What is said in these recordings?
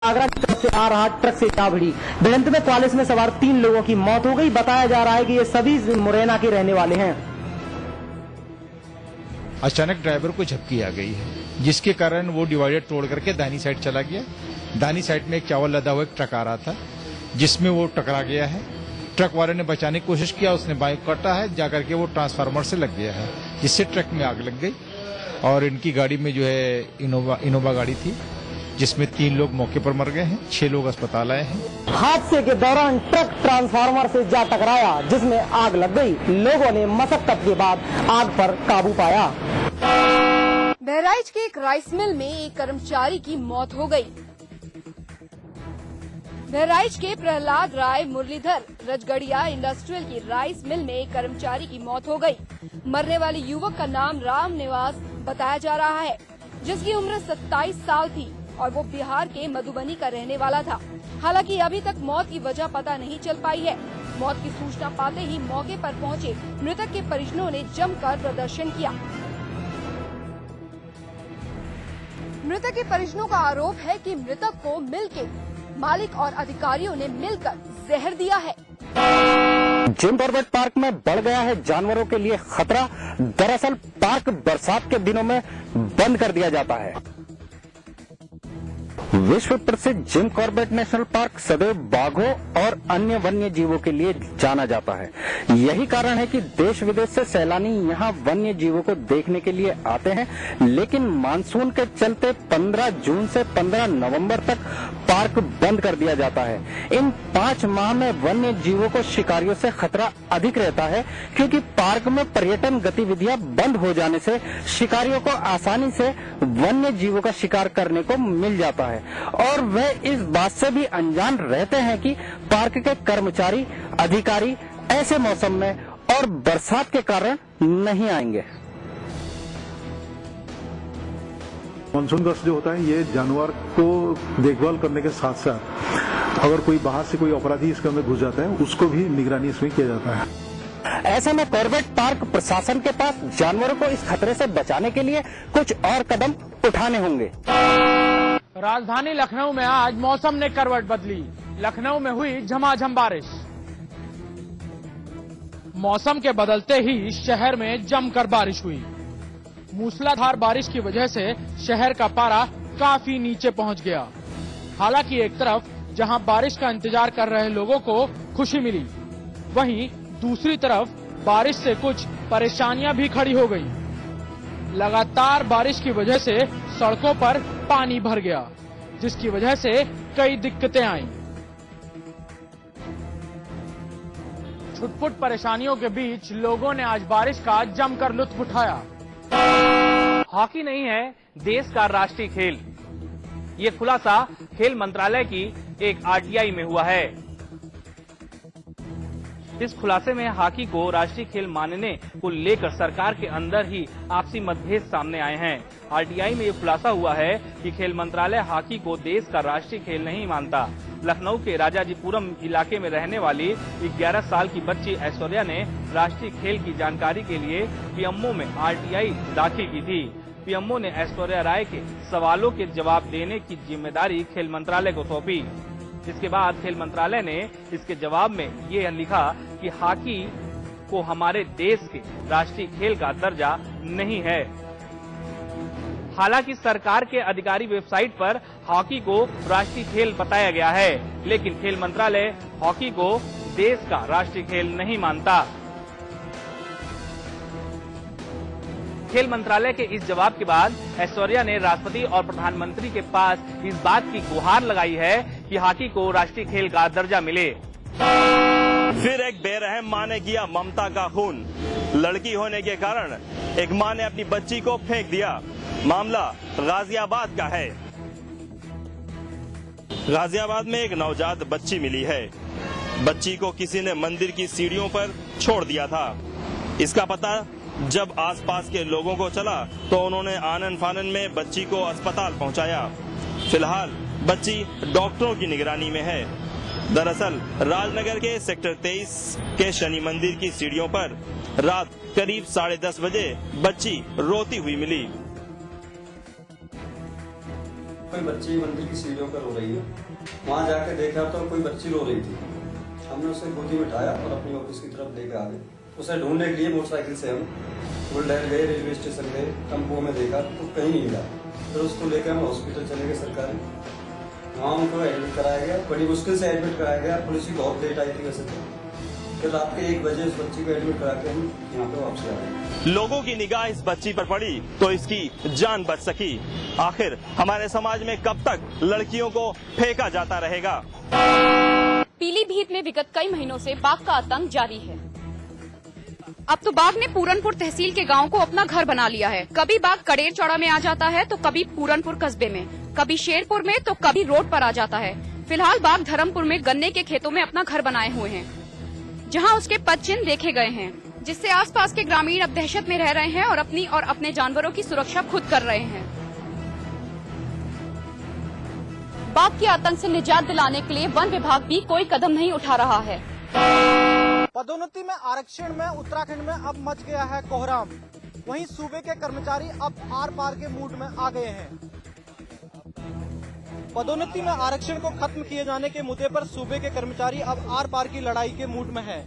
आगरा की तरफ से आ रहा ट्रक से जा भिड़ी। भिड़ंत में क्वालिस में सवार 3 लोगों की मौत हो गई। बताया जा रहा है कि ये सभी मुरैना के रहने वाले हैं। अचानक ड्राइवर को झपकी आ गई है, जिसके कारण वो डिवाइडर तोड़ करके दाहिनी साइड चला गया। दाहिनी साइड में एक चावल लदा हुआ एक ट्रक आ रहा था, जिसमें वो टकरा गया है। ट्रक वाले ने बचाने की कोशिश किया, उसने बाइक काटा है, जाकर के वो ट्रांसफार्मर से लग गया है, जिससे ट्रक में आग लग गई। और इनकी गाड़ी में जो है इनोवा गाड़ी थी, जिसमें 3 लोग मौके पर मर गए हैं, 6 लोग अस्पताल आए हैं। हादसे के दौरान ट्रक ट्रांसफार्मर से जा टकराया, जिसमें आग लग गई। लोगों ने मशक्कत के बाद आग पर काबू पाया। बहराइच के एक राइस मिल में एक कर्मचारी की मौत हो गई। बहराइच के प्रहलाद राय मुरलीधर रजगढ़िया इंडस्ट्रियल की राइस मिल में एक कर्मचारी की मौत हो गई। मरने वाले युवक का नाम राम निवास बताया जा रहा है, जिसकी उम्र 27 साल थी और वो बिहार के मधुबनी का रहने वाला था। हालांकि अभी तक मौत की वजह पता नहीं चल पाई है। मौत की सूचना पाते ही मौके पर पहुंचे मृतक के परिजनों ने जमकर प्रदर्शन किया। मृतक के परिजनों का आरोप है कि मृतक को मिल के मालिक और अधिकारियों ने मिलकर जहर दिया है। जिम कॉर्बेट पार्क में बढ़ गया है जानवरों के लिए खतरा। दरअसल पार्क बरसात के दिनों में बंद कर दिया जाता है। विश्व प्रसिद्ध जिम कॉर्बेट नेशनल पार्क सदैव बाघों और अन्य वन्य जीवों के लिए जाना जाता है। यही कारण है कि देश विदेश से सैलानी यहां वन्य जीवों को देखने के लिए आते हैं, लेकिन मानसून के चलते 15 जून से 15 नवंबर तक पार्क बंद कर दिया जाता है। इन 5 माह में वन्य जीवों को शिकारियों से खतरा अधिक रहता है, क्योंकि पार्क में पर्यटन गतिविधियां बंद हो जाने से शिकारियों को आसानी से वन्य जीवों का शिकार करने को मिल जाता है और वह इस बात से भी अनजान रहते हैं कि पार्क के कर्मचारी अधिकारी ऐसे मौसम में और बरसात के कारण नहीं आएंगे। मानसून गश्त जो होता है, ये जानवर को देखभाल करने के साथ साथ अगर कोई बाहर से कोई अपराधी इसके अंदर घुस जाता है, उसको भी निगरानी इसमें किया जाता है। ऐसे में कॉर्बेट पार्क प्रशासन के पास जानवरों को इस खतरे से बचाने के लिए कुछ और कदम उठाने होंगे। राजधानी लखनऊ में आज मौसम ने करवट बदली। लखनऊ में हुई झमाझम बारिश। मौसम के बदलते ही शहर में जमकर बारिश हुई। मूसलाधार बारिश की वजह से शहर का पारा काफी नीचे पहुंच गया। हालांकि एक तरफ जहां बारिश का इंतजार कर रहे लोगों को खुशी मिली, वहीं दूसरी तरफ बारिश से कुछ परेशानियां भी खड़ी हो गई। लगातार बारिश की वजह से सड़कों पर पानी भर गया, जिसकी वजह से कई दिक्कतें आईं। छुटपुट परेशानियों के बीच लोगों ने आज बारिश का जमकर लुत्फ उठाया। हॉकी नहीं है देश का राष्ट्रीय खेल, ये खुलासा खेल मंत्रालय की एक आरटीआई में हुआ है। इस खुलासे में हॉकी को राष्ट्रीय खेल मानने को लेकर सरकार के अंदर ही आपसी मतभेद सामने आए हैं। आरटीआई में ये खुलासा हुआ है कि खेल मंत्रालय हॉकी को देश का राष्ट्रीय खेल नहीं मानता। लखनऊ के राजाजीपुरम इलाके में रहने वाली 11 साल की बच्ची ऐश्वर्या ने राष्ट्रीय खेल की जानकारी के लिए पीएमओ में आरटीआई दाखिल की थी। पीएमओ ने ऐश्वर्या राय के सवालों के जवाब देने की जिम्मेदारी खेल मंत्रालय को सौंपी। इसके बाद खेल मंत्रालय ने इसके जवाब में ये लिखा कि हॉकी को हमारे देश के राष्ट्रीय खेल का दर्जा नहीं है। हालांकि सरकार के अधिकारी वेबसाइट पर हॉकी को राष्ट्रीय खेल बताया गया है, लेकिन खेल मंत्रालय हॉकी को देश का राष्ट्रीय खेल नहीं मानता। खेल मंत्रालय के इस जवाब के बाद ऐश्वर्या ने राष्ट्रपति और प्रधानमंत्री के पास इस बात की गुहार लगाई है कि हॉकी को राष्ट्रीय खेल का दर्जा मिले। फिर एक बेरहम मां ने किया ममता का खून। लड़की होने के कारण एक मां ने अपनी बच्ची को फेंक दिया। मामला गाजियाबाद का है। गाजियाबाद में एक नवजात बच्ची मिली है। बच्ची को किसी ने मंदिर की सीढ़ियों पर छोड़ दिया था। इसका पता जब आसपास के लोगों को चला तो उन्होंने आनन फानन में बच्ची को अस्पताल पहुंचाया। फिलहाल बच्ची डॉक्टरों की निगरानी में है। दरअसल राजनगर के सेक्टर 23 के शनि मंदिर की सीढ़ियों पर रात करीब 10:30 बजे बच्ची रोती हुई मिली। कोई बच्ची मंदिर की सीढ़ियों पर रो रही है। वहाँ जाके देखा तो कोई बच्ची रो रही थी। हमने उसे गोदी में उठाया और अपनी ऑफिस की तरफ लेकर आ गए। उसे ढूंढने के लिए मोटरसाइकिल से हम बुलडैन गए, रेलवे स्टेशन गए, टेम्पो में देखा तो कहीं नहीं मिला। फिर उसको लेकर हम हॉस्पिटल चले गए सरकारी। वहाँ उनको एडमिट कराया गया, बड़ी मुश्किल से एडमिट कराया गया। पुलिस भी बहुत लेट आई थी वैसे तो। फिर रात के 1 बजे उस बच्ची को एडमिट करा के हम यहाँ पे वापस आ गए। लोगों की निगाह इस बच्ची पर पड़ी तो इसकी जान बच सकी। आखिर हमारे समाज में कब तक लड़कियों को फेंका जाता रहेगा? पीलीभीत में विगत कई महीनों से बाघ का आतंक जारी है। अब तो बाघ ने पूरनपुर तहसील के गांव को अपना घर बना लिया है। कभी बाघ कड़ेर चौड़ा में आ जाता है तो कभी पूरनपुर कस्बे में, कभी शेरपुर में तो कभी रोड पर आ जाता है। फिलहाल बाघ धर्मपुर में गन्ने के खेतों में अपना घर बनाए हुए हैं, जहां उसके पद चिन्ह देखे गए हैं, जिससे आसपास के ग्रामीण अब दहशत में रह रहे हैं और अपनी और अपने जानवरों की सुरक्षा खुद कर रहे हैं। बाघ के आतंक से निजात दिलाने के लिए वन विभाग भी कोई कदम नहीं उठा रहा है। पदोन्नति में आरक्षण में उत्तराखंड में अब मच गया है कोहराम। वहीं सूबे के कर्मचारी अब आर पार के मूड में आ गए हैं। पदोन्नति में आरक्षण को खत्म किए जाने के मुद्दे पर सूबे के कर्मचारी अब आर पार की लड़ाई के मूड में है।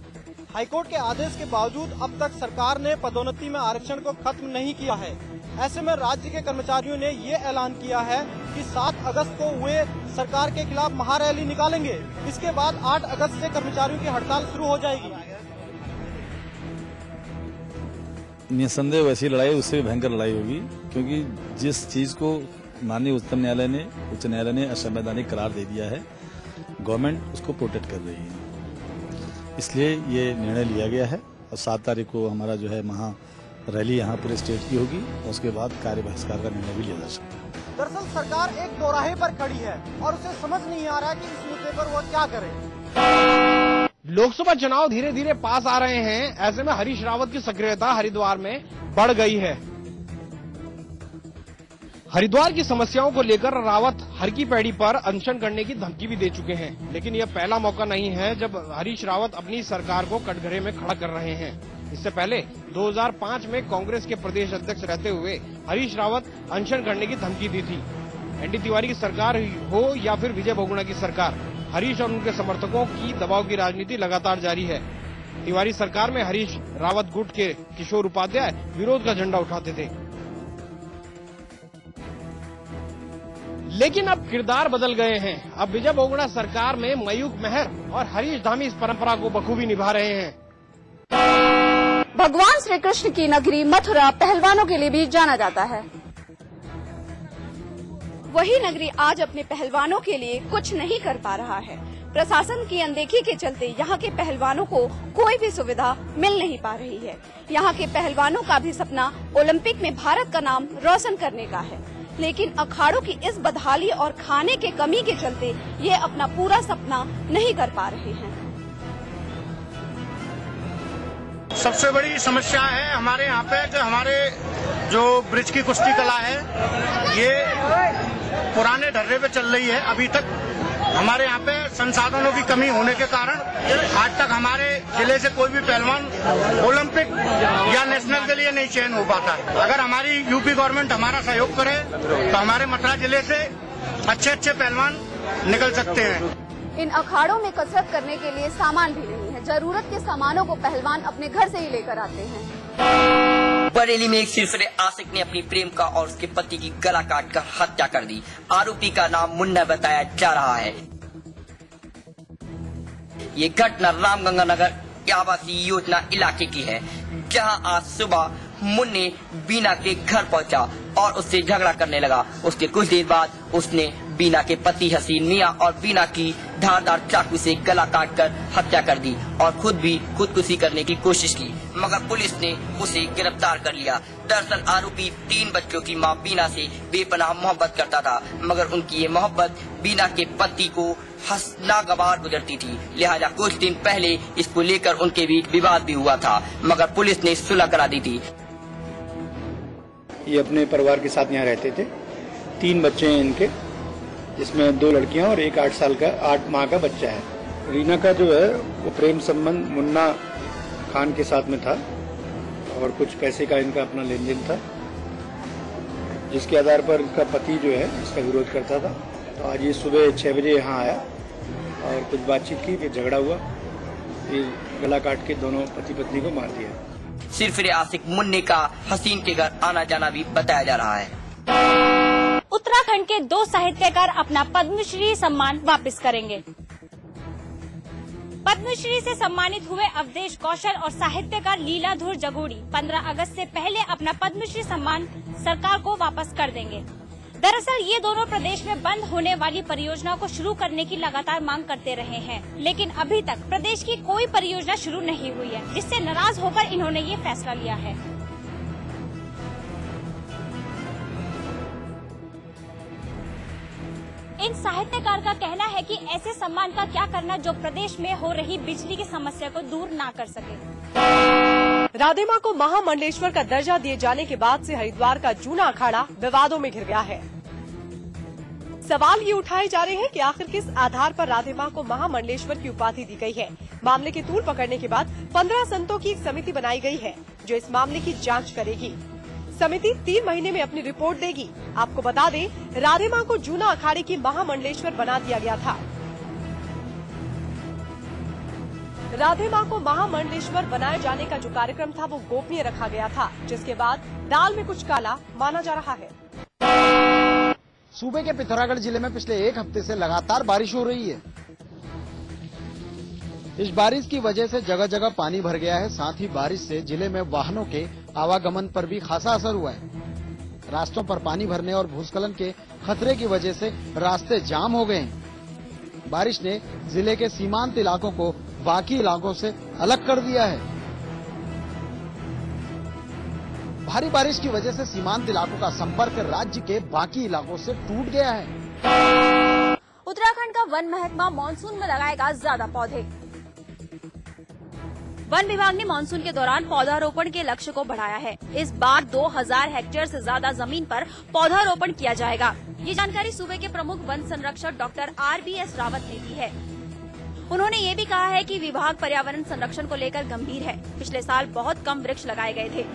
हाईकोर्ट के आदेश के बावजूद अब तक सरकार ने पदोन्नति में आरक्षण को खत्म नहीं किया है। ऐसे में राज्य के कर्मचारियों ने ये ऐलान किया है कि 7 अगस्त को वे सरकार के खिलाफ महारैली निकालेंगे। इसके बाद 8 अगस्त से कर्मचारियों की हड़ताल शुरू हो जाएगी। निसंदेह वैसी लड़ाई उससे भी भयंकर लड़ाई होगी, क्योंकि जिस चीज को माननीय उच्च न्यायालय ने असंवैधानिक करार दे दिया है, गवर्नमेंट उसको प्रोटेक्ट कर रही है। इसलिए ये निर्णय लिया गया है और 7 तारीख को हमारा जो है महा रैली यहाँ पूरे स्टेट की होगी और उसके बाद कार्य बहिष्कार का निर्णय भी लिया जा सकता है। दरअसल सरकार एक दोराहे पर खड़ी है और उसे समझ नहीं आ रहा कि इस मुद्दे पर वो क्या करे। लोकसभा चुनाव धीरे धीरे पास आ रहे हैं। ऐसे में हरीश रावत की सक्रियता हरिद्वार में बढ़ गई है। हरिद्वार की समस्याओं को लेकर रावत हर की पैड़ी पर अनशन करने की धमकी भी दे चुके हैं। लेकिन यह पहला मौका नहीं है जब हरीश रावत अपनी सरकार को कटघरे में खड़ा कर रहे हैं। इससे पहले 2005 में कांग्रेस के प्रदेश अध्यक्ष रहते हुए हरीश रावत अनशन करने की धमकी दी थी। एनडी तिवारी की सरकार हो या फिर विजय बहुगुणा की सरकार, हरीश और उनके समर्थकों की दबाव की राजनीति लगातार जारी है। तिवारी सरकार में हरीश रावत गुट के किशोर उपाध्याय विरोध का झंडा उठाते थे। लेकिन अब किरदार बदल गए हैं। अब विजय बहुगुणा सरकार में मयूख मेहर और हरीश धामी इस परंपरा को बखूबी निभा रहे हैं। भगवान श्री कृष्ण की नगरी मथुरा पहलवानों के लिए भी जाना जाता है। वही नगरी आज अपने पहलवानों के लिए कुछ नहीं कर पा रहा है। प्रशासन की अनदेखी के चलते यहाँ के पहलवानों को कोई भी सुविधा मिल नहीं पा रही है। यहाँ के पहलवानों का भी सपना ओलंपिक में भारत का नाम रोशन करने का है, लेकिन अखाड़ों की इस बदहाली और खाने के कमी के चलते ये अपना पूरा सपना नहीं कर पा रहे हैं। सबसे बड़ी समस्या है हमारे यहाँ पे कि हमारे जो ब्रिज की कुश्ती कला है ये पुराने ढर्रे पे चल रही है। अभी तक हमारे यहाँ पे संसाधनों की कमी होने के कारण आज तक हमारे जिले से कोई भी पहलवान ओलंपिक या नेशनल के लिए नहीं चयन हो पाता है। अगर हमारी यूपी गवर्नमेंट हमारा सहयोग करे तो हमारे मथुरा जिले से अच्छे पहलवान निकल सकते हैं। इन अखाड़ों में कसरत करने के लिए सामान भी नहीं है। जरूरत के सामानों को पहलवान अपने घर से ही लेकर आते हैं। बरेली में एक सिरफिरे आशिक ने अपनी प्रेमिका और उसके पति की गला काटकर हत्या कर दी। आरोपी का नाम मुन्ना बताया जा रहा है। ये घटना रामगंगा नगर आवासीय योजना इलाके की है, जहां आज सुबह मुन्ने बीना के घर पहुंचा और उससे झगड़ा करने लगा। उसके कुछ देर बाद उसने बीना के पति हसीन मियां और बीना की धारदार चाकू से गला काटकर हत्या कर दी और खुद भी खुदकुशी करने की कोशिश की, मगर पुलिस ने उसे गिरफ्तार कर लिया। दरअसल आरोपी 3 बच्चों की मां बीना से बेपनाह मोहब्बत करता था, मगर उनकी ये मोहब्बत बीना के पति को नागवार गुजरती थी। लिहाजा कुछ दिन पहले इसको लेकर उनके बीच विवाद भी हुआ था, मगर पुलिस ने सुलह करा दी थी। ये अपने परिवार के साथ यहाँ रहते थे। 3 बच्चे हैं इनके, जिसमें 2 लड़कियां और एक 8 माह का बच्चा है। रीना का जो है वो प्रेम संबंध मुन्ना खान के साथ में था और कुछ पैसे का इनका अपना लेन देन था। जिसके आधार पर इसका पति जो है इसका विरोध करता था। तो आज ये सुबह 6 बजे यहाँ आया और कुछ बातचीत की, फिर झगड़ा हुआ, फिर गला काट के दोनों पति पत्नी को मार दिया। सिरफिरे आशिक मुन्ने का हसीन के घर आना जाना भी बताया जा रहा है। उत्तराखंड के 2 साहित्यकार अपना पद्मश्री सम्मान वापस करेंगे। पद्मश्री से सम्मानित हुए अवधेश कौशल और साहित्यकार लीलाधुर जगोड़ी 15 अगस्त से पहले अपना पद्मश्री सम्मान सरकार को वापस कर देंगे। दरअसल ये दोनों प्रदेश में बंद होने वाली परियोजना को शुरू करने की लगातार मांग करते रहे हैं, लेकिन अभी तक प्रदेश की कोई परियोजना शुरू नहीं हुई है, जिससे नाराज होकर इन्होंने ये फैसला लिया है। इन साहित्यकार का कहना है कि ऐसे सम्मान का क्या करना जो प्रदेश में हो रही बिजली की समस्या को दूर ना कर सके। राधे मां को महामंडलेश्वर का दर्जा दिए जाने के बाद से हरिद्वार का जूना अखाड़ा विवादों में घिर गया है। सवाल ये उठाए जा रहे हैं कि आखिर किस आधार पर राधे मां को महामंडलेश्वर की उपाधि दी गई है। मामले की तूल पकड़ने के बाद 15 संतों की एक समिति बनाई गई है जो इस मामले की जांच करेगी। समिति 3 महीने में अपनी रिपोर्ट देगी। आपको बता दें, राधे मां को जूना अखाड़े की महामंडलेश्वर बना दिया गया था। राधे मां को महामंडलेश्वर बनाए जाने का जो कार्यक्रम था वो गोपनीय रखा गया था, जिसके बाद दाल में कुछ काला माना जा रहा है। सूबे के पिथौरागढ़ जिले में पिछले 1 हफ्ते से लगातार बारिश हो रही है। इस बारिश की वजह से जगह जगह पानी भर गया है। साथ ही बारिश से जिले में वाहनों के आवागमन पर भी खासा असर हुआ है। रास्तों पर पानी भरने और भूस्खलन के खतरे की वजह से रास्ते जाम हो गए हैं। बारिश ने जिले के सीमांत इलाकों को बाकी इलाकों से अलग कर दिया है। भारी बारिश की वजह से सीमांत इलाकों का संपर्क राज्य के बाकी इलाकों से टूट गया है। उत्तराखंड का वन महकमा मानसून में लगाएगा ज्यादा पौधे। वन विभाग ने मानसून के दौरान पौधारोपण के लक्ष्य को बढ़ाया है। इस बार 2000 हेक्टेयर से ज्यादा जमीन पर पौधारोपण किया जाएगा। ये जानकारी सूबे के प्रमुख वन संरक्षक डॉक्टर RBS रावत ने दी है। उन्होंने ये भी कहा है कि विभाग पर्यावरण संरक्षण को लेकर गंभीर है। पिछले साल बहुत कम वृक्ष लगाए गए थे।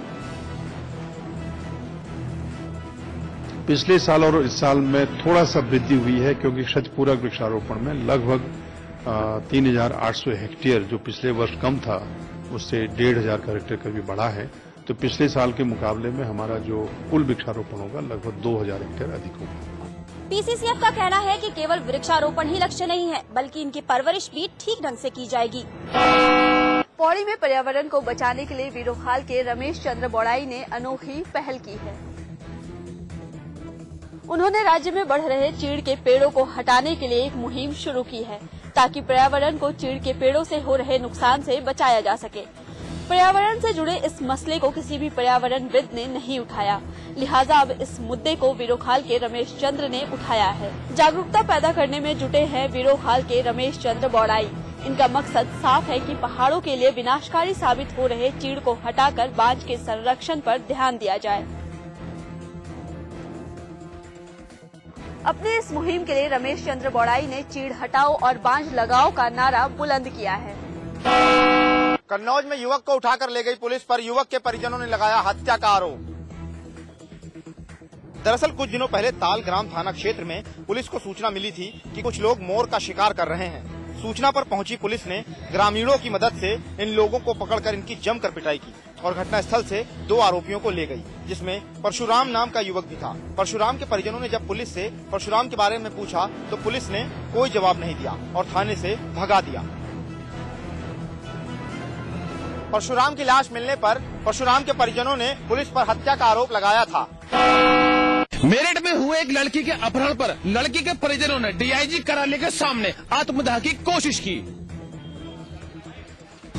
पिछले साल और इस साल में थोड़ा सा वृद्धि हुई है, क्योंकि क्षतिपूरक वृक्षारोपण में लगभग 3800 हेक्टेयर जो पिछले वर्ष कम था उससे 1500 हेक्टेयर कभी बढ़ा है। तो पिछले साल के मुकाबले में हमारा जो कुल वृक्षारोपण होगा लगभग 2000 हेक्टेयर अधिक होगा। PCCF का कहना है कि केवल वृक्षारोपण ही लक्ष्य नहीं है, बल्कि इनकी परवरिश भी ठीक ढंग से की जाएगी। पौड़ी में पर्यावरण को बचाने के लिए वीरोखाल के रमेश चंद्र बौड़ाई ने अनोखी पहल की है। उन्होंने राज्य में बढ़ रहे चीड़ के पेड़ों को हटाने के लिए एक मुहिम शुरू की है, ताकि पर्यावरण को चीड़ के पेड़ों से हो रहे नुकसान से बचाया जा सके। पर्यावरण से जुड़े इस मसले को किसी भी पर्यावरणविद ने नहीं उठाया, लिहाजा अब इस मुद्दे को वीरोखाल के रमेश चंद्र ने उठाया है। जागरूकता पैदा करने में जुटे हैं वीरोखाल के रमेश चंद्र बौड़ाई। इनका मकसद साफ है कि पहाड़ों के लिए विनाशकारी साबित हो रहे चीड़ को हटाकर बांझ के संरक्षण पर ध्यान दिया जाए। अपने इस मुहिम के लिए रमेश चंद्र बौड़ाई ने चीड़ हटाओ और बांझ लगाओ का नारा बुलंद किया है। कन्नौज में युवक को उठाकर ले गई पुलिस पर युवक के परिजनों ने लगाया हत्या का आरोप। दरअसल कुछ दिनों पहले तालग्राम थाना क्षेत्र में पुलिस को सूचना मिली थी कि कुछ लोग मोर का शिकार कर रहे हैं। सूचना पर पहुंची पुलिस ने ग्रामीणों की मदद से इन लोगों को पकड़कर इनकी जमकर पिटाई की और घटनास्थल से 2 आरोपियों को ले गई, जिसमें परशुराम नाम का युवक भी था। परशुराम के परिजनों ने जब पुलिस से परशुराम के बारे में पूछा तो पुलिस ने कोई जवाब नहीं दिया और थाने से भगा दिया। परशुराम की लाश मिलने पर परशुराम के परिजनों ने पुलिस पर हत्या का आरोप लगाया था। मेरठ में हुए एक लड़की के अपहरण पर लड़की के परिजनों ने DIG कार्यालय के सामने आत्मदाह की कोशिश की।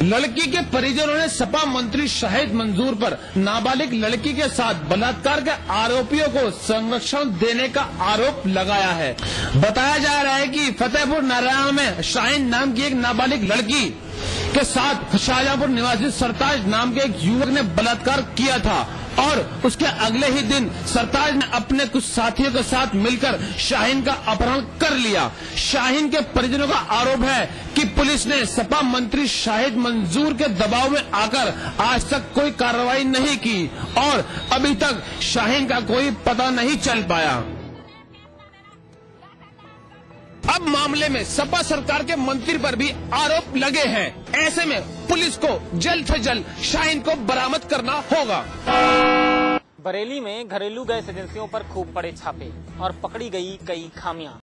लड़की के परिजनों ने सपा मंत्री शाहिद मंजूर पर नाबालिग लड़की के साथ बलात्कार के आरोपियों को संरक्षण देने का आरोप लगाया है। बताया जा रहा है कि फतेहपुर नारायण में शाहीन नाम की एक नाबालिग लड़की के साथ शाहजहांपुर निवासी सरताज नाम के एक युवक ने बलात्कार किया था और उसके अगले ही दिन सरताज ने अपने कुछ साथियों के साथ मिलकर शाहीन का अपहरण कर लिया। शाहीन के परिजनों का आरोप है कि पुलिस ने सपा मंत्री शाहिद मंजूर के दबाव में आकर आज तक कोई कार्रवाई नहीं की और अभी तक शाहीन का कोई पता नहीं चल पाया। अब मामले में सपा सरकार के मंत्री पर भी आरोप लगे हैं। ऐसे में पुलिस को जल्द से जल्द शाहीन को बरामद करना होगा। बरेली में घरेलू गैस एजेंसियों पर खूब पड़े छापे और पकड़ी गई कई खामियां।